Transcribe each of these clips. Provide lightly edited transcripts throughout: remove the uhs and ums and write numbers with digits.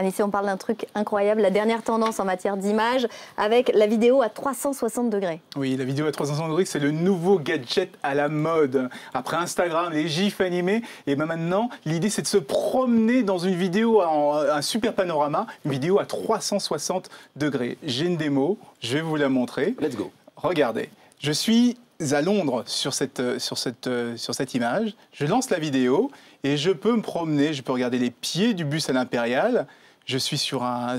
Ici, on parle d'un truc incroyable, la dernière tendance en matière d'image avec la vidéo à 360 degrés. Oui, la vidéo à 360 degrés, c'est le nouveau gadget à la mode. Après Instagram, les gifs animés, et ben maintenant, l'idée c'est de se promener dans une vidéo, un super panorama, une vidéo à 360 degrés. J'ai une démo, je vais vous la montrer. Let's go. Regardez, je suis à Londres sur cette image, je lance la vidéo et je peux me promener, je peux regarder les pieds du bus à l'Impérial. Je suis sur un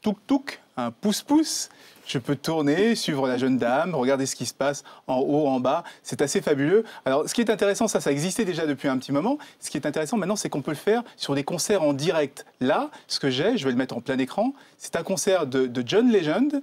tuk-tuk, un pouce-pouce. Je peux tourner, suivre la jeune dame, regarder ce qui se passe en haut, en bas. C'est assez fabuleux. Alors, ce qui est intéressant, ça existait déjà depuis un petit moment. Ce qui est intéressant maintenant, c'est qu'on peut le faire sur des concerts en direct. Là, ce que j'ai, je vais le mettre en plein écran, c'est un concert de John Legend.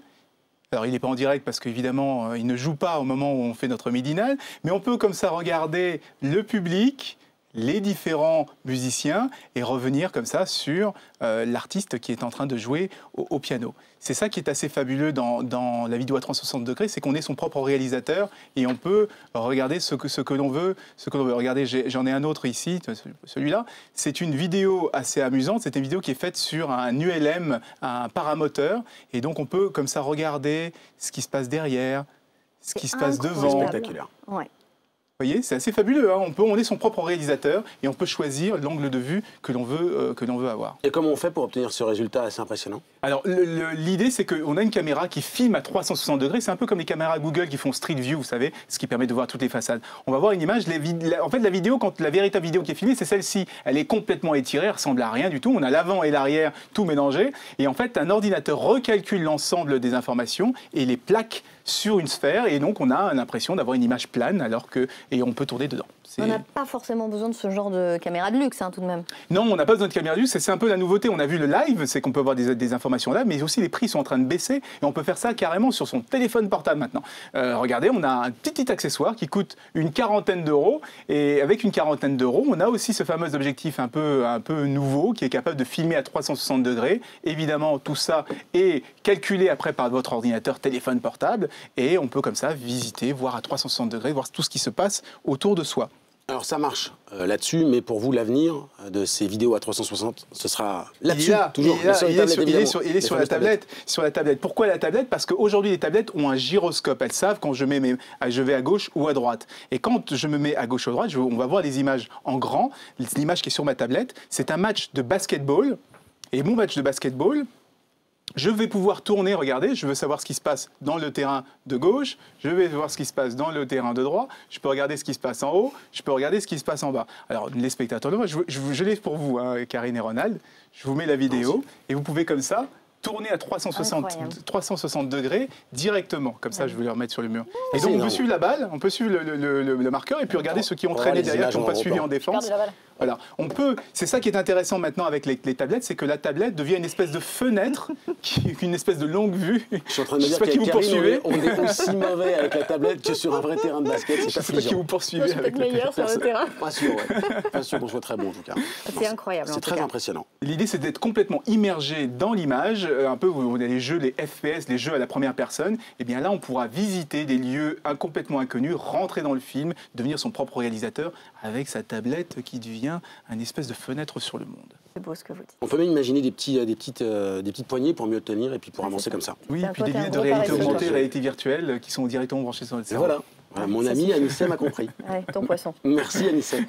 Alors, il n'est pas en direct parce qu'évidemment, il ne joue pas au moment où on fait notre midinale. Mais on peut comme ça regarder le public, les différents musiciens et revenir comme ça sur l'artiste qui est en train de jouer au piano. C'est ça qui est assez fabuleux dans la vidéo à 360 degrés, c'est qu'on est son propre réalisateur et on peut regarder ce que l'on veut. Regardez, j'en ai un autre ici, celui-là. C'est une vidéo assez amusante, c'est une vidéo qui est faite sur un ULM, un paramoteur, et donc on peut comme ça regarder ce qui se passe derrière, ce qui se passe devant. Spectaculaire. Ouais. Vous voyez, c'est assez fabuleux, hein. On est son propre réalisateur et on peut choisir l'angle de vue que l'on veut avoir. Et comment on fait pour obtenir ce résultat assez impressionnant? Alors, l'idée, c'est qu'on a une caméra qui filme à 360 degrés. C'est un peu comme les caméras Google qui font Street View, vous savez, ce qui permet de voir toutes les façades. On va voir une image. En fait, la vidéo, la véritable vidéo qui est filmée, c'est celle-ci. Elle est complètement étirée, elle ressemble à rien du tout. On a l'avant et l'arrière, tout mélangé. Et en fait, un ordinateur recalcule l'ensemble des informations et les plaque sur une sphère. Et donc, on a l'impression d'avoir une image plane et on peut tourner dedans. On n'a pas forcément besoin de ce genre de caméra de luxe, hein, tout de même. Non, on n'a pas besoin de caméra de luxe. C'est un peu la nouveauté. On a vu le live, c'est qu'on peut avoir des informations là, mais aussi les prix sont en train de baisser et on peut faire ça carrément sur son téléphone portable maintenant. Regardez, on a un petit accessoire qui coûte une quarantaine d'euros et avec une quarantaine d'euros, on a aussi ce fameux objectif un peu nouveau qui est capable de filmer à 360 degrés. Évidemment, tout ça est calculé après par votre ordinateur téléphone portable et on peut comme ça visiter, voir à 360 degrés, voir tout ce qui se passe autour de soi. Alors ça marche là-dessus, mais pour vous, l'avenir de ces vidéos à 360, ce sera là-dessus, toujours. Il est sur la tablette. Sur la tablette. Pourquoi la tablette? Parce qu'aujourd'hui, les tablettes ont un gyroscope. Elles savent quand je vais à gauche ou à droite. Et quand je me mets à gauche ou à droite, on va voir les images en grand. L'image qui est sur ma tablette, c'est un match de basketball. Et mon match de basketball, je vais pouvoir tourner, regardez, je veux savoir ce qui se passe dans le terrain de gauche, je vais voir ce qui se passe dans le terrain de droite, je peux regarder ce qui se passe en haut, je peux regarder ce qui se passe en bas. Alors, les spectateurs, je l'ai pour vous, hein, Karine et Ronald, je vous mets la vidéo et vous pouvez comme ça tourner à 360 degrés directement. Comme ça, je vais le remettre sur le mur. Et donc, on peut suivre la balle, on peut suivre le marqueur et puis regarder ceux qui ont traîné derrière, qui n'ont pas suivi en défense. Voilà. C'est ça qui est intéressant maintenant avec les tablettes, c'est que la tablette devient une espèce de fenêtre, une espèce de longue vue. Je suis en train de me dire qu'avec Karine, on est aussi mauvais avec la tablette que sur un vrai terrain de basket. Je ne sais pas qui vous poursuivez avec la meilleur sur le terrain. Pas sûr, ouais. Pas sûr qu'on soit très bon en tout cas. C'est incroyable. C'est très impressionnant. L'idée, c'est d'être complètement immergé dans l'image, un peu où on a les jeux, les FPS, les jeux à la première personne. Et bien là, on pourra visiter des lieux complètement inconnus, rentrer dans le film, devenir son propre réalisateur avec sa tablette qui devient une espèce de fenêtre sur le monde. C'est beau ce que vous dites. On peut même imaginer des petites poignées pour mieux tenir et puis pour avancer comme ça. Oui, puis des lunettes de réalité augmentée, réalité virtuelle qui sont directement branchées sur notre cerveau. Voilà. Mon ami Anissé m'a compris. Ouais, ton poisson. Merci Anissé.